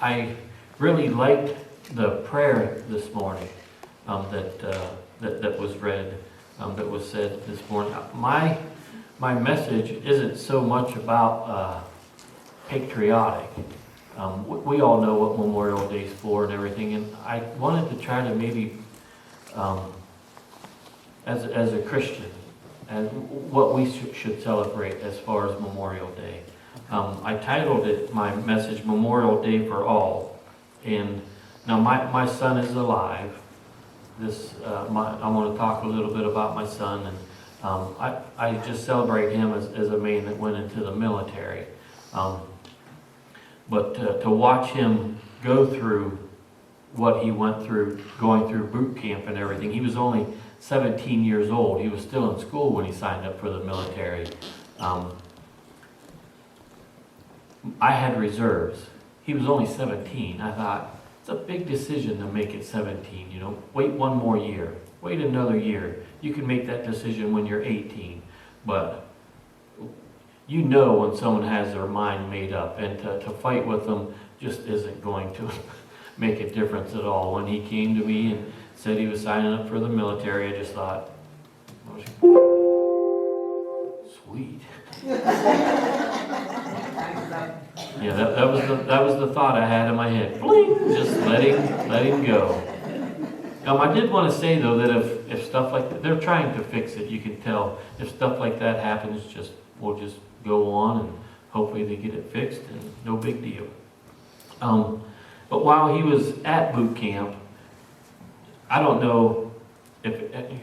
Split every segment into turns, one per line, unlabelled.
I really liked the prayer this morning that was read, that was said this morning. My message isn't so much about patriotic. We all know what Memorial Day is for and everything, and I wanted to try to maybe, as a Christian, and what we should celebrate as far as Memorial Day. I titled my message Memorial Day for All. And now my son is alive. I want to talk a little bit about my son. And I just celebrate him as a man that went into the military. But to watch him go through what he went through, going through boot camp and everything. He was only 17 years old. He was still in school when he signed up for the military. I had reserves. He was only 17. I thought, it's a big decision to make at 17, you know. Wait one more year. Wait another year. You can make that decision when you're 18. But you know when someone has their mind made up, and to fight with them just isn't going to make a difference at all. When he came to me and said he was signing up for the military, I just thought, sweet. Yeah, that was the thought I had in my head. Bling! Just let him go. I did want to say though that if stuff like that, they're trying to fix it. You can tell if stuff like that happens, we'll just go on and hopefully they get it fixed and no big deal. But while he was at boot camp, I don't know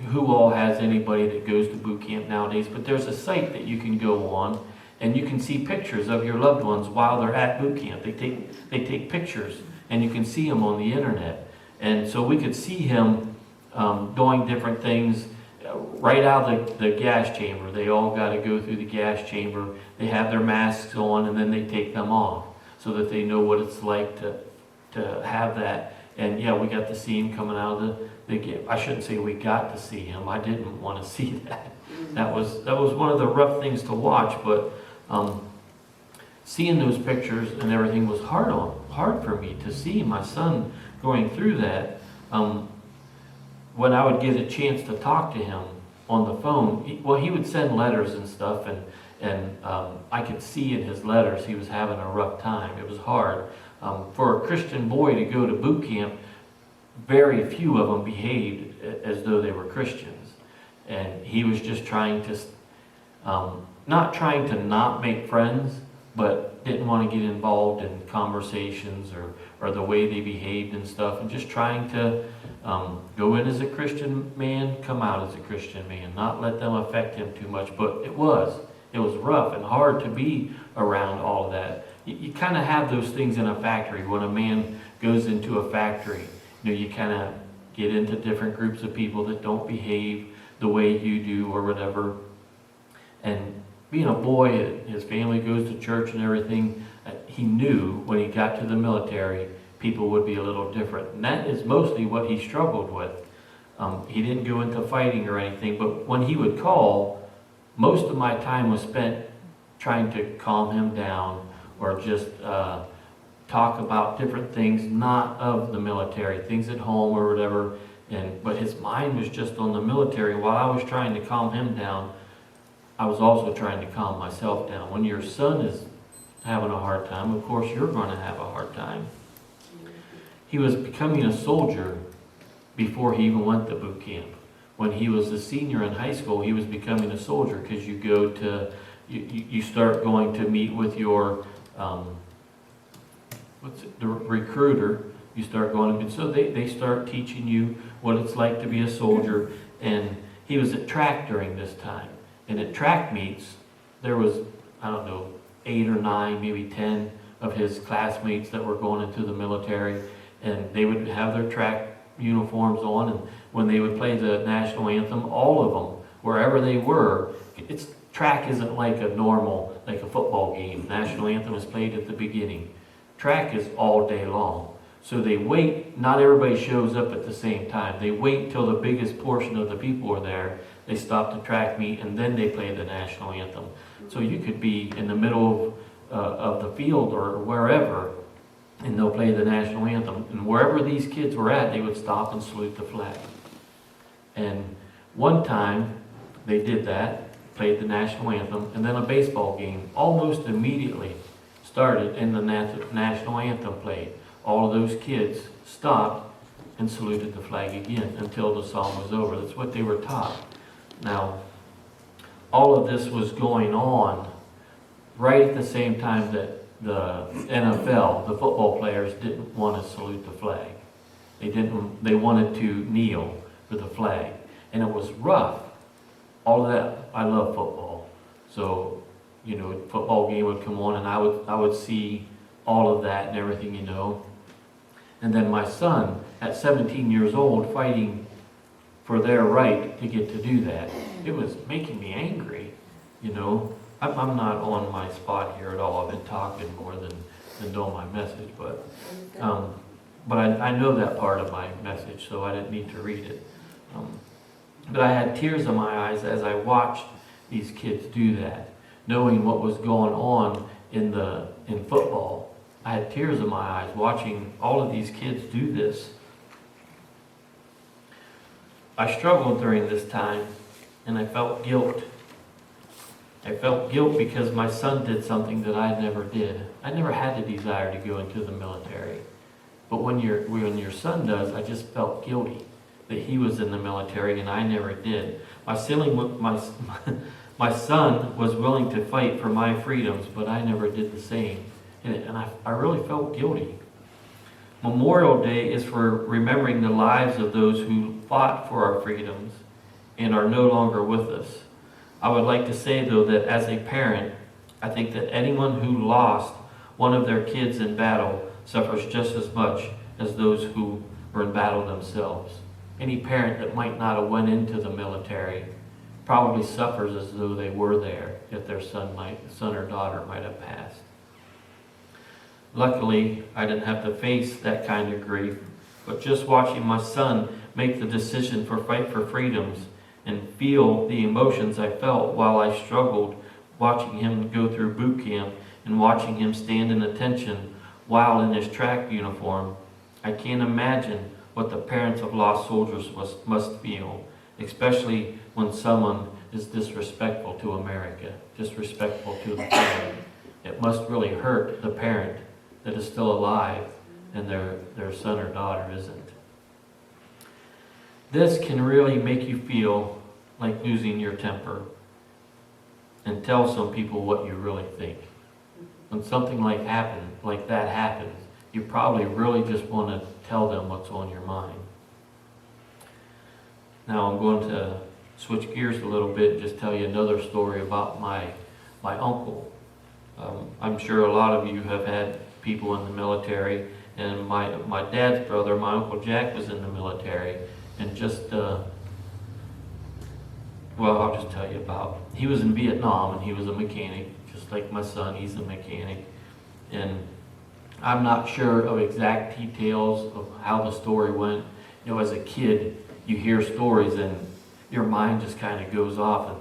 who all has anybody that goes to boot camp nowadays, but there's a site that you can go on and you can see pictures of your loved ones while they're at boot camp. They take pictures and you can see them on the internet. And so we could see him doing different things right out of the gas chamber. They all got to go through the gas chamber. They have their masks on and then they take them off so that they know what it's like to have that. And yeah, we got to see him coming out of the I shouldn't say we got to see him. I didn't want to see that. That was one of the rough things to watch, but seeing those pictures and everything was hard for me to see my son going through that. When I would get a chance to talk to him on the phone, he would send letters and stuff, and I could see in his letters he was having a rough time. It was hard. For a Christian boy to go to boot camp, very few of them behaved as though they were Christians. And he was just trying to, not trying to not make friends, but didn't want to get involved in conversations or the way they behaved and stuff, and just trying to go in as a Christian man, come out as a Christian man, not let them affect him too much. But it was rough and hard to be around all of that. You kind of have those things in a factory. When a man goes into a factory, you kind of get into different groups of people that don't behave the way you do or whatever. And being a boy, his family goes to church and everything. He knew when he got to the military, people would be a little different. And that is mostly what he struggled with. He didn't go into fighting or anything, but when he would call, most of my time was spent trying to calm him down or just talk about different things, not of the military, things at home or whatever. But his mind was just on the military. While I was trying to calm him down, I was also trying to calm myself down. When your son is having a hard time, of course you're going to have a hard time. He was becoming a soldier before he even went to boot camp. When he was a senior in high school, he was becoming a soldier because you start going to meet with your the recruiter. You start going to, so they start teaching you what it's like to be a soldier. And he was at track during this time. And at track meets, there was, 8 or 9, maybe 10 of his classmates that were going into the military. And they would have their track uniforms on. And when they would play the national anthem, all of them, wherever they were, track isn't like a normal, like a football game. National anthem is played at the beginning. Track is all day long. So they wait, not everybody shows up at the same time. They wait till the biggest portion of the people are there. They stop the track meet and then they play the national anthem. So you could be in the middle of the field or wherever, and they'll play play the national anthem. And wherever these kids were at, they would stop and salute the flag. And one time they did that, played the national anthem, and then a baseball game almost immediately started and the national anthem played. All of those kids stopped and saluted the flag again until the song was over. That's what they were taught. Now, all of this was going on right at the same time that the NFL, the football players, didn't want to salute the flag. They wanted to kneel for the flag. And it was rough. All of that, I love football. So, football game would come on and I would see all of that and everything, And then my son, at 17 years old, fighting for their right to get to do that. It was making me angry, I'm not on my spot here at all. I've been talking more than doing my message, but I know that part of my message, so I didn't need to read it. But I had tears in my eyes as I watched these kids do that, knowing what was going on in football. I had tears in my eyes watching all of these kids do this. I struggled during this time, and I felt guilt. I felt guilt because my son did something that I never did. I never had the desire to go into the military. But when your son does, I just felt guilty that he was in the military and I never did. My son was willing to fight for my freedoms, but I never did the same. And I really felt guilty. Memorial Day is for remembering the lives of those who fought for our freedoms and are no longer with us. I would like to say, though, that as a parent, I think that anyone who lost one of their kids in battle suffers just as much as those who were in battle themselves. Any parent that might not have went into the military probably suffers as though they were there if their son or daughter might have passed. Luckily, I didn't have to face that kind of grief, but just watching my son make the decision for fight for freedoms and feel the emotions I felt while I struggled, watching him go through boot camp and watching him stand in attention while in his track uniform, I can't imagine what the parents of lost soldiers must feel, especially when someone is disrespectful to America, disrespectful to the family. It must really hurt the parent that is still alive and their son or daughter isn't. This can really make you feel like losing your temper and tell some people what you really think. When something like that happens, you probably really just want to tell them what's on your mind. Now I'm going to switch gears a little bit and just tell you another story about my uncle. I'm sure a lot of you have had people in the military, and my dad's brother, my Uncle Jack, was in the military, and I'll just tell you about, he was in Vietnam and he was a mechanic, just like my son, he's a mechanic. And I'm not sure of exact details of how the story went. As a kid, you hear stories and your mind just kind of goes off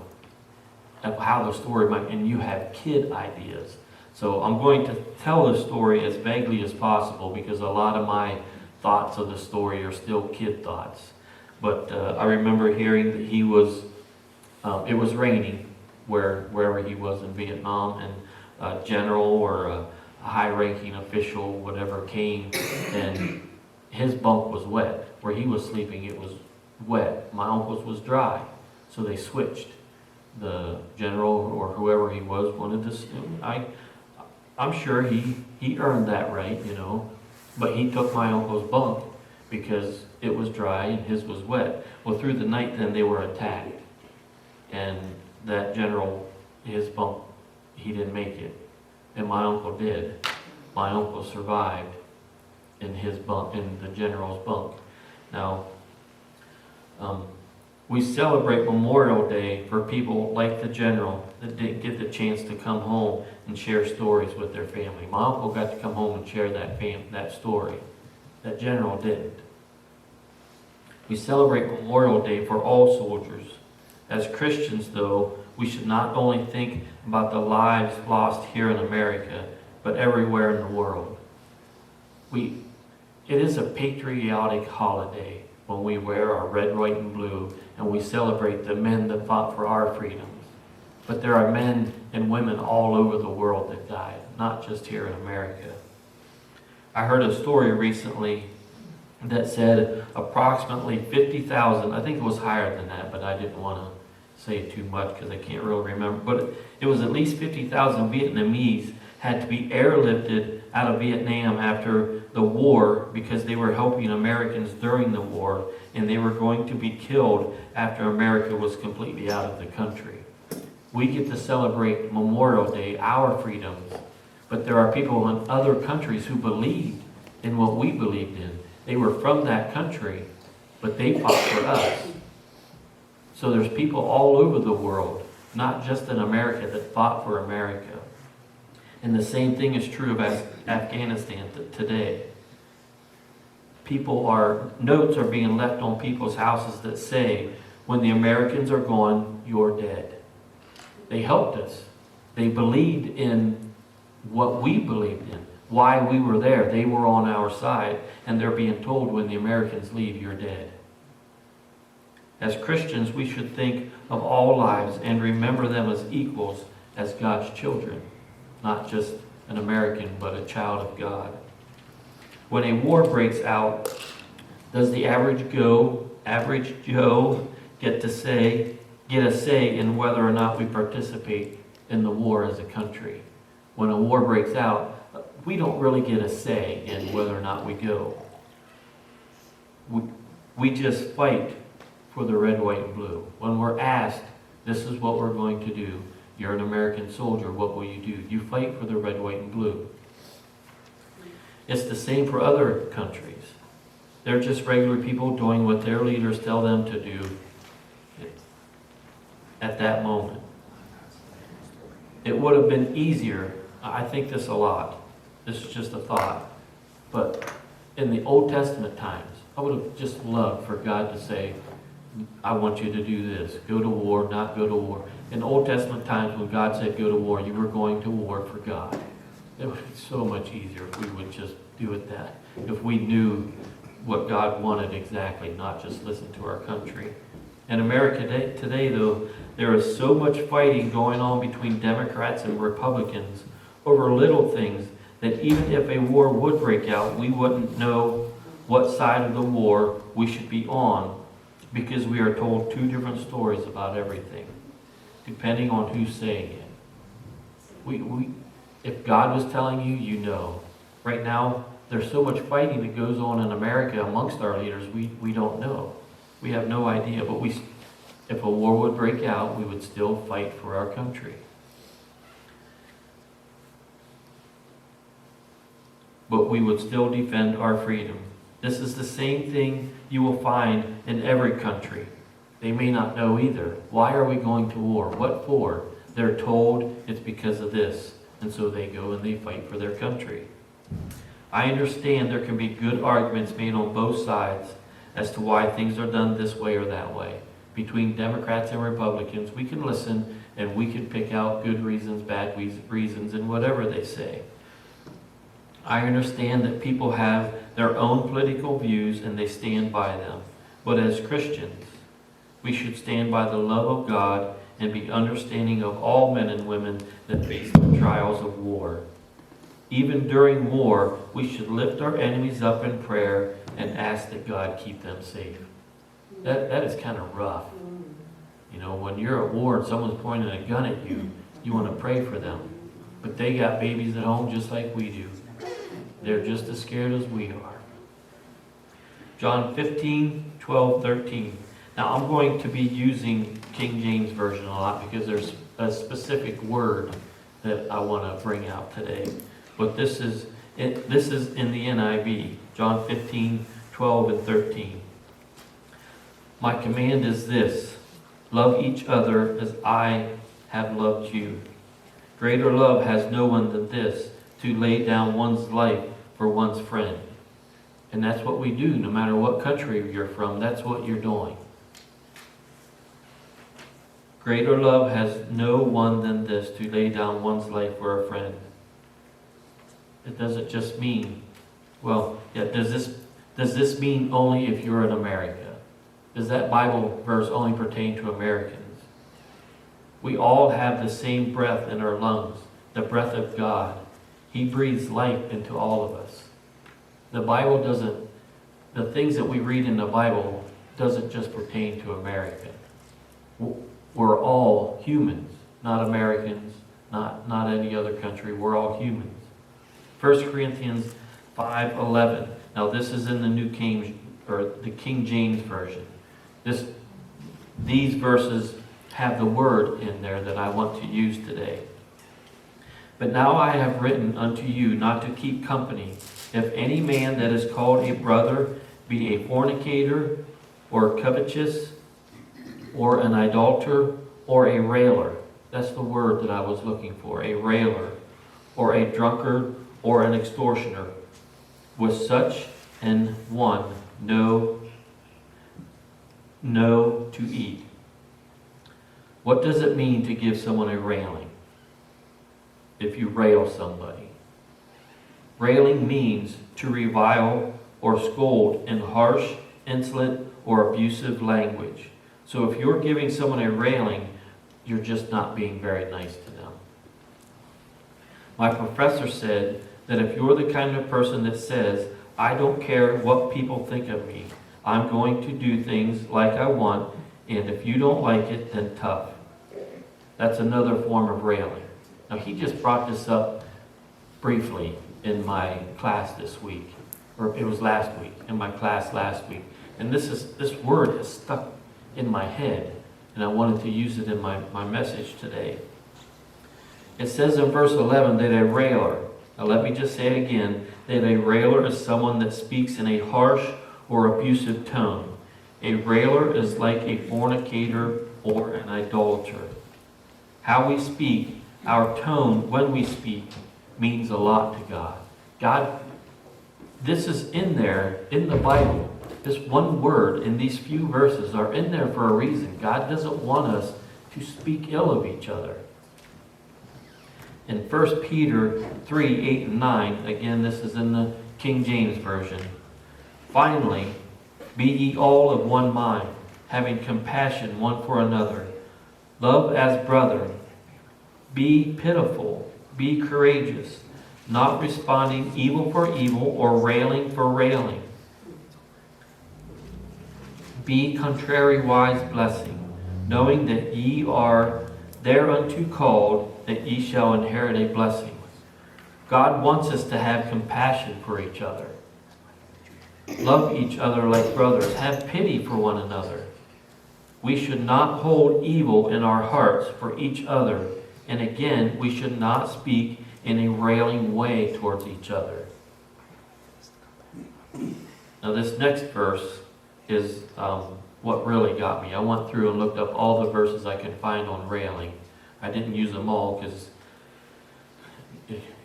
of how the story might, and you have kid ideas. So I'm going to tell the story as vaguely as possible because a lot of my thoughts of the story are still kid thoughts. But I remember hearing that he was, it was raining wherever he was in Vietnam, and a general or a high-ranking official, whatever, came, and his bunk was wet. Where he was sleeping, it was wet. My uncle's was dry, so they switched. The general or whoever he was wanted to. I'm sure he earned that right, but he took my uncle's bunk because it was dry and his was wet. Well, through the night then they were attacked, and that general, his bunk, he didn't make it, and my uncle did. My uncle survived in his bunk, in the general's bunk. Now, we celebrate Memorial Day for people like the general that didn't get the chance to come home and share stories with their family. My uncle got to come home and share that story. That general didn't. We celebrate Memorial Day for all soldiers. As Christians, though, we should not only think about the lives lost here in America, but everywhere in the world. it is a patriotic holiday when we wear our red, white, and blue and we celebrate the men that fought for our freedoms. But there are men and women all over the world that died, not just here in America. I heard a story recently that said approximately 50,000, I think it was higher than that, but I didn't want to say too much because I can't really remember, but it was at least 50,000 Vietnamese had to be airlifted out of Vietnam after the war because they were helping Americans during the war, and they were going to be killed after America was completely out of the country. We get to celebrate Memorial Day, our freedoms, but there are people in other countries who believed in what we believed in. They were from that country, but they fought for us. So there's people all over the world, not just in America, that fought for America. And the same thing is true of Afghanistan today. Notes are being left on people's houses that say, when the Americans are gone, you're dead. They helped us. They believed in what we believed in, why we were there. They were on our side, and they're being told, when the Americans leave, you're dead. As Christians, we should think of all lives and remember them as equals, as God's children. Not just an American, but a child of God. When a war breaks out, does the average Joe get a say in whether or not we participate in the war as a country? When a war breaks out, we don't really get a say in whether or not we go. We just fight for the red, white, and blue. When we're asked, this is what we're going to do. You're an American soldier, what will you do? You fight for the red, white, and blue. It's the same for other countries. They're just regular people doing what their leaders tell them to do at that moment. It would have been easier, I think this a lot, this is just a thought, but in the Old Testament times, I would have just loved for God to say, I want you to do this. Go to war, not go to war. In Old Testament times, when God said go to war, you were going to war for God. It would be so much easier if we would just do it that. If we knew what God wanted exactly, not just listen to our country. In America today, though, there is so much fighting going on between Democrats and Republicans over little things that even if a war would break out, we wouldn't know what side of the war we should be on, because we are told two different stories about everything, depending on who's saying it. If God was telling you, you know. Right now, there's so much fighting that goes on in America amongst our leaders, we don't know. We have no idea, but if a war would break out, we would still fight for our country. But we would still defend our freedom. This is the same thing you will find in every country. They may not know either. Why are we going to war? What for? They're told it's because of this. And so they go and they fight for their country. I understand there can be good arguments made on both sides as to why things are done this way or that way. Between Democrats and Republicans, we can listen and we can pick out good reasons, bad reasons, and whatever they say. I understand that people have their own political views and they stand by them. But as Christians, we should stand by the love of God and be understanding of all men and women that face the trials of war. Even during war, we should lift our enemies up in prayer and ask that God keep them safe. That is kind of rough. You know, when you're at war and someone's pointing a gun at you, you want to pray for them. But they got babies at home just like we do. They're just as scared as we are. John 15:12-13. Now I'm going to be using King James Version a lot because there's a specific word that I want to bring out today. But this is in the NIV, John 15:12-13. My command is this: love each other as I have loved you. Greater love has no one than this, to lay down one's life for one's friend. And that's what we do, no matter what country you're from, that's what you're doing. Greater love has no one than this, to lay down one's life for a friend. It doesn't just mean Well, yeah, does this mean only if you're in America? Does that Bible verse only pertain to Americans? We all have the same breath in our lungs, the breath of God. He breathes life into all of us. The Bible doesn't, the things that we read in the Bible doesn't just pertain to America. We're all humans, not Americans, not any other country. We're all humans. 1 Corinthians 5:11. Now this is in the New King, or the King James Version. These verses have the word in there that I want to use today. But now I have written unto you not to keep company, if any man that is called a brother be a fornicator, or covetous, or an idolater, or a railer. That's the word that I was looking for, a railer, or a drunkard, or an extortioner. With such an one, no to eat. What does it mean to give someone a railing? If you rail somebody. Railing means to revile or scold in harsh, insolent, or abusive language. So if you're giving someone a railing, you're just not being very nice to them. My professor said that if you're the kind of person that says, I don't care what people think of me, I'm going to do things like I want, and if you don't like it, then tough. That's another form of railing. Now he just brought this up briefly in my class this week, or it was last week, in my class last week. And this word has stuck in my head, and I wanted to use it in my message today. It says in verse 11 that a railer, now let me just say it again, that a railer is someone that speaks in a harsh or abusive tone. A railer is like a fornicator or an idolater. How we speak, our tone when we speak, means a lot to God. God, this is in there, in the Bible. This one word in these few verses are in there for a reason. God doesn't want us to speak ill of each other. In 1 Peter 3:8 and 9, again, this is in the King James Version. Finally, be ye all of one mind, having compassion one for another. Love as brethren. Be pitiful. Be courageous, not responding evil for evil or railing for railing. Be contrariwise blessing, knowing that ye are thereunto called, that ye shall inherit a blessing. God wants us to have compassion for each other. Love each other like brothers. Have pity for one another. We should not hold evil in our hearts for each other. And again, we should not speak in a railing way towards each other. Now this next verse is what really got me. I went through and looked up all the verses I could find on railing. I didn't use them all because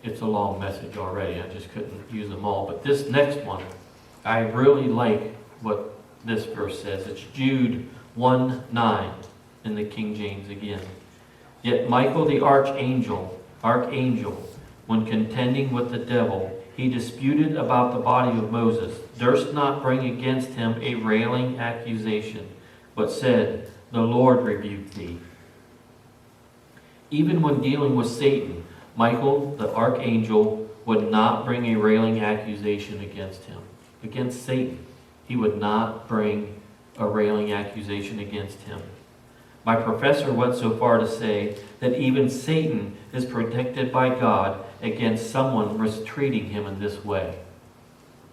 it's a long message already. I just couldn't use them all. But this next one, I really like what this verse says. It's Jude 1:9 in the King James again. Yet Michael the archangel, when contending with the devil, he disputed about the body of Moses, durst not bring against him a railing accusation, but said, the Lord rebuke thee. Even when dealing with Satan, Michael the archangel would not bring a railing accusation against him. Against Satan, he would not bring a railing accusation against him. My professor went so far to say that even Satan is protected by God against someone mistreating him in this way.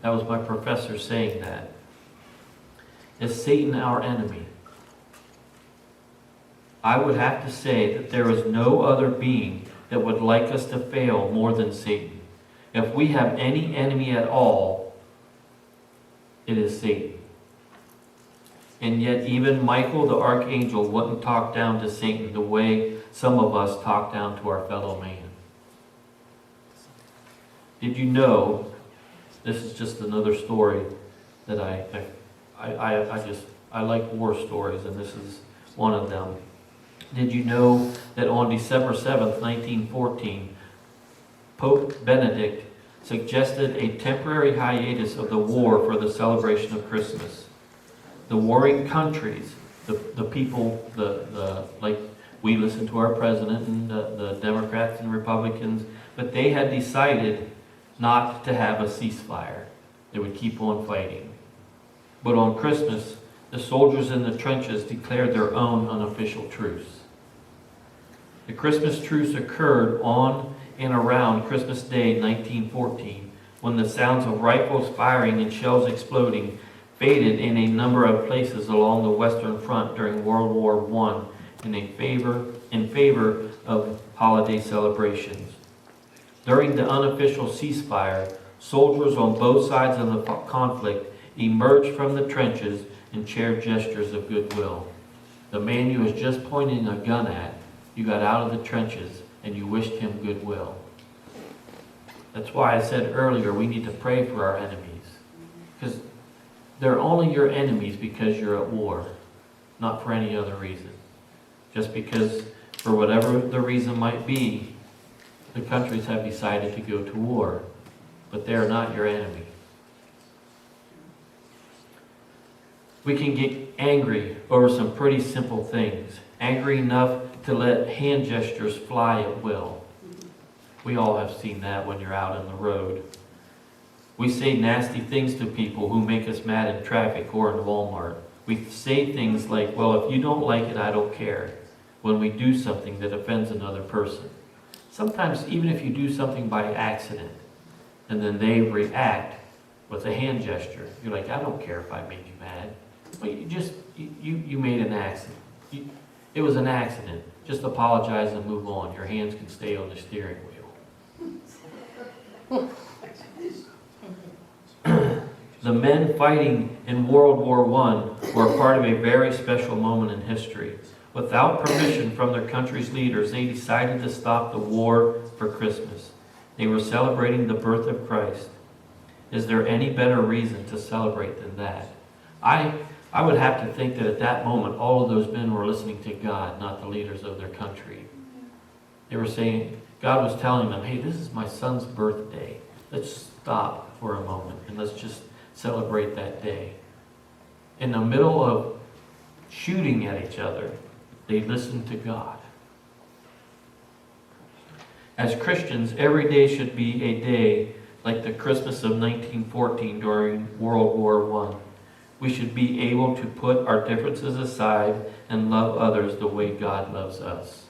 That was my professor saying that. Is Satan our enemy? I would have to say that there is no other being that would like us to fail more than Satan. If we have any enemy at all, it is Satan. And yet even Michael the archangel wouldn't talk down to Satan the way some of us talk down to our fellow man. Did you know, this is just another story that I like war stories, and this is one of them. Did you know that on December 7th, 1914, Pope Benedict suggested a temporary hiatus of the war for the celebration of Christmas. The warring countries, the people, like we listen to our president and the Democrats and Republicans, but they had decided not to have a ceasefire. They would keep on fighting. But on Christmas, the soldiers in the trenches declared their own unofficial truce. The Christmas truce occurred on and around Christmas Day 1914, when the sounds of rifles firing and shells exploding faded in a number of places along the Western Front during World War I in favor of holiday celebrations. During the unofficial ceasefire, soldiers on both sides of the conflict emerged from the trenches and shared gestures of goodwill. The man you was just pointing a gun at, you got out of the trenches and you wished him goodwill. That's why I said earlier we need to pray for our enemies. Because they're only your enemies because you're at war, not for any other reason. Just because, for whatever the reason might be, the countries have decided to go to war, but they're not your enemy. We can get angry over some pretty simple things, angry enough to let hand gestures fly at will. We all have seen that when you're out on the road. We say nasty things to people who make us mad in traffic or in Walmart. We say things like, well, if you don't like it, I don't care, when we do something that offends another person. Sometimes even if you do something by accident, and then they react with a hand gesture, you're like, I don't care if I made you mad. But you made an accident. It was an accident. Just apologize and move on. Your hands can stay on the steering wheel. The men fighting in World War I were part of a very special moment in history. Without permission from their country's leaders, they decided to stop the war for Christmas. They were celebrating the birth of Christ. Is there any better reason to celebrate than that? I would have to think that at that moment, all of those men were listening to God, not the leaders of their country. They were saying, God was telling them, hey, this is my son's birthday. Let's stop for a moment and let's just celebrate that day. In the middle of shooting at each other, they listened to God. As Christians, every day should be a day like the Christmas of 1914 during World War I. We should be able to put our differences aside and love others the way God loves us.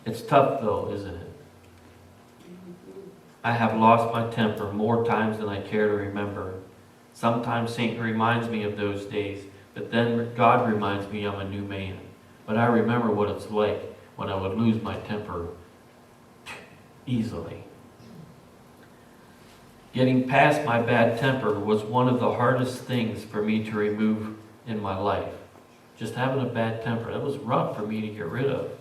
It's tough though, isn't it? I have lost my temper more times than I care to remember. Sometimes Satan reminds me of those days, but then God reminds me I'm a new man. But I remember what it's like when I would lose my temper easily. Getting past my bad temper was one of the hardest things for me to remove in my life. Just having a bad temper, that was rough for me to get rid of.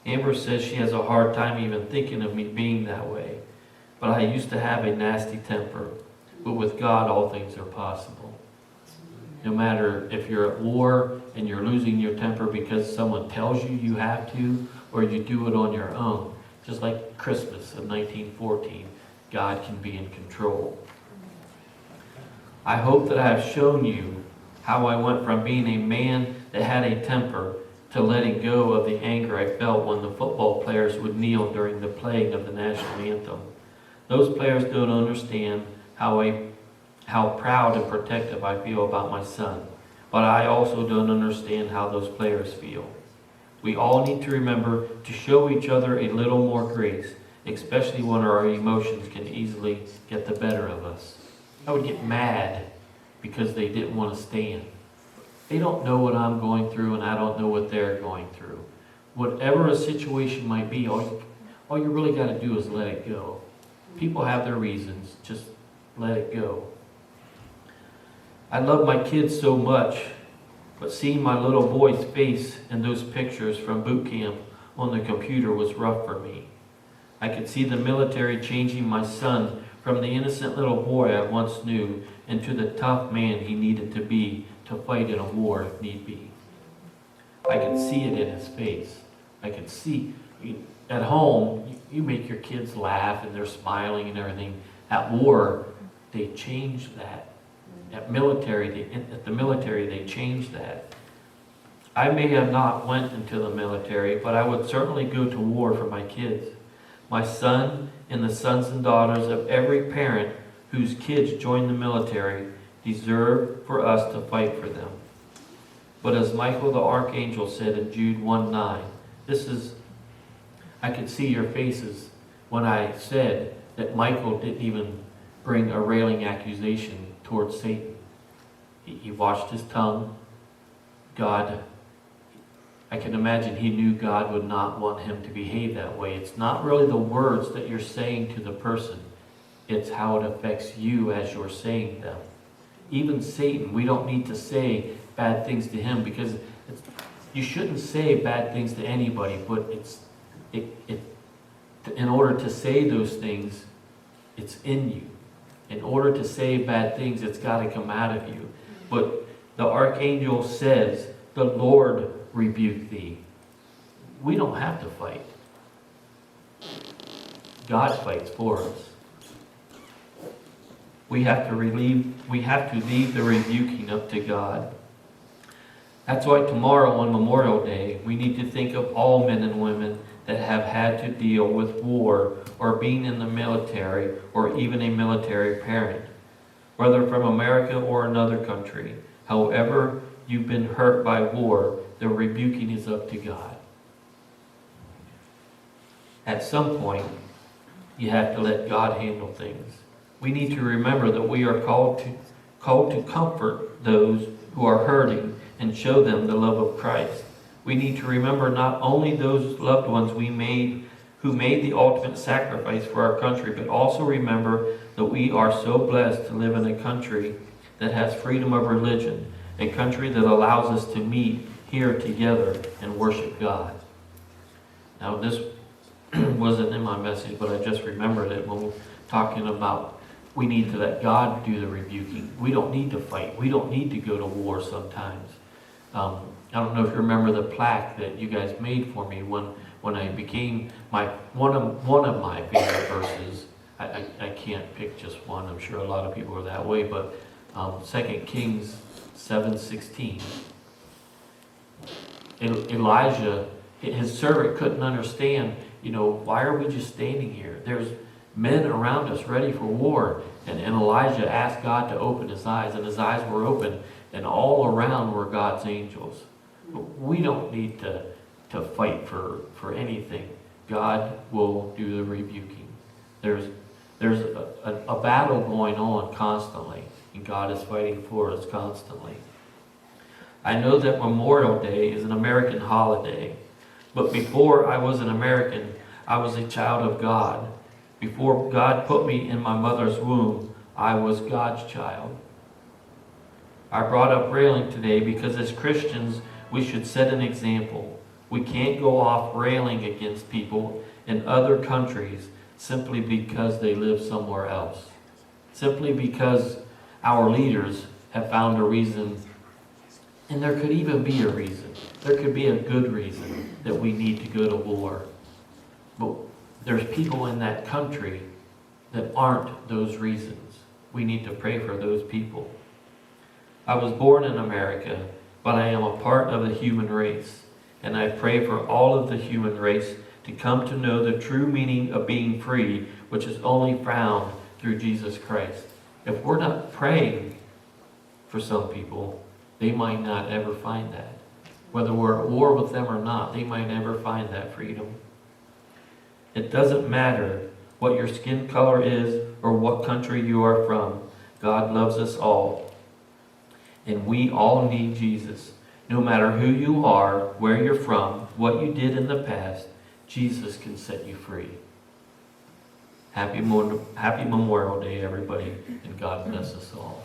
Amber says she has a hard time even thinking of me being that way. But I used to have a nasty temper. But with God, all things are possible. No matter if you're at war and you're losing your temper because someone tells you you have to, or you do it on your own. Just like Christmas of 1914, God can be in control. I hope that I have shown you how I went from being a man that had a temper to letting go of the anger I felt when the football players would kneel during the playing of the national anthem. Those players don't understand how proud and protective I feel about my son, but I also don't understand how those players feel. We all need to remember to show each other a little more grace, especially when our emotions can easily get the better of us. I would get mad because they didn't want to stand. They don't know what I'm going through and I don't know what they're going through. Whatever a situation might be, all you really got to do is let it go. People have their reasons, just let it go. I love my kids so much, but seeing my little boy's face in those pictures from boot camp on the computer was rough for me. I could see the military changing my son from the innocent little boy I once knew into the tough man he needed to be to fight in a war if need be. I could see it in his face. I could see, at home, you make your kids laugh and they're smiling and everything. At war, they changed that. At the military, they changed that. I may have not went into the military, but I would certainly go to war for my kids. My son and the sons and daughters of every parent whose kids join the military deserve for us to fight for them. But as Michael the Archangel said in Jude 1:9, I could see your faces when I said that Michael didn't even bring a railing accusation towards Satan. He watched his tongue. God, I can imagine he knew God would not want him to behave that way. It's not really the words that you're saying to the person. It's how it affects you as you're saying them. Even Satan, we don't need to say bad things to him, because you shouldn't say bad things to anybody, but in order to say those things, it's in you. In order to say bad things, it's got to come out of you. But the archangel says, the Lord rebuke thee. We don't have to fight. God fights for us. We have to leave the rebuking up to God. That's why tomorrow on Memorial Day, we need to think of all men and women that have had to deal with war or being in the military or even a military parent, whether from America or another country. However you've been hurt by war, the rebuking is up to God. At some point, you have to let God handle things. We need to remember that we are called to comfort those who are hurting and show them the love of Christ. We need to remember not only those loved ones who made the ultimate sacrifice for our country, but also remember that we are so blessed to live in a country that has freedom of religion, a country that allows us to meet here together and worship God. Now, this wasn't in my message, but I just remembered it when we're talking about we need to let God do the rebuking. We don't need to fight. We don't need to go to war sometimes. I don't know if you remember the plaque that you guys made for me when I became one of my favorite verses. I can't pick just one. I'm sure a lot of people are that way, but 2 Kings 7:16. Elijah, his servant, couldn't understand, why are we just standing here? There's men around us ready for war. And Elijah asked God to open his eyes, and his eyes were open, and all around were God's angels. We don't need to fight for anything. God will do the rebuking. There's a battle going on constantly, and God is fighting for us constantly. I know that Memorial Day is an American holiday, but before I was an American, I was a child of God. Before God put me in my mother's womb, I was God's child. I brought up railing today because as Christians, we should set an example. We can't go off railing against people in other countries simply because they live somewhere else. Simply because our leaders have found a reason, and there could even be a reason. There could be a good reason that we need to go to war. But there's people in that country that aren't those reasons. We need to pray for those people. I was born in America, but I am a part of the human race, and I pray for all of the human race to come to know the true meaning of being free, which is only found through Jesus Christ. If we're not praying for some people, they might not ever find that. Whether we're at war with them or not, they might never find that freedom. It doesn't matter what your skin color is or what country you are from. God loves us all. And we all need Jesus. No matter who you are, where you're from, what you did in the past, Jesus can set you free. Happy Memorial Day, everybody, and God bless us all.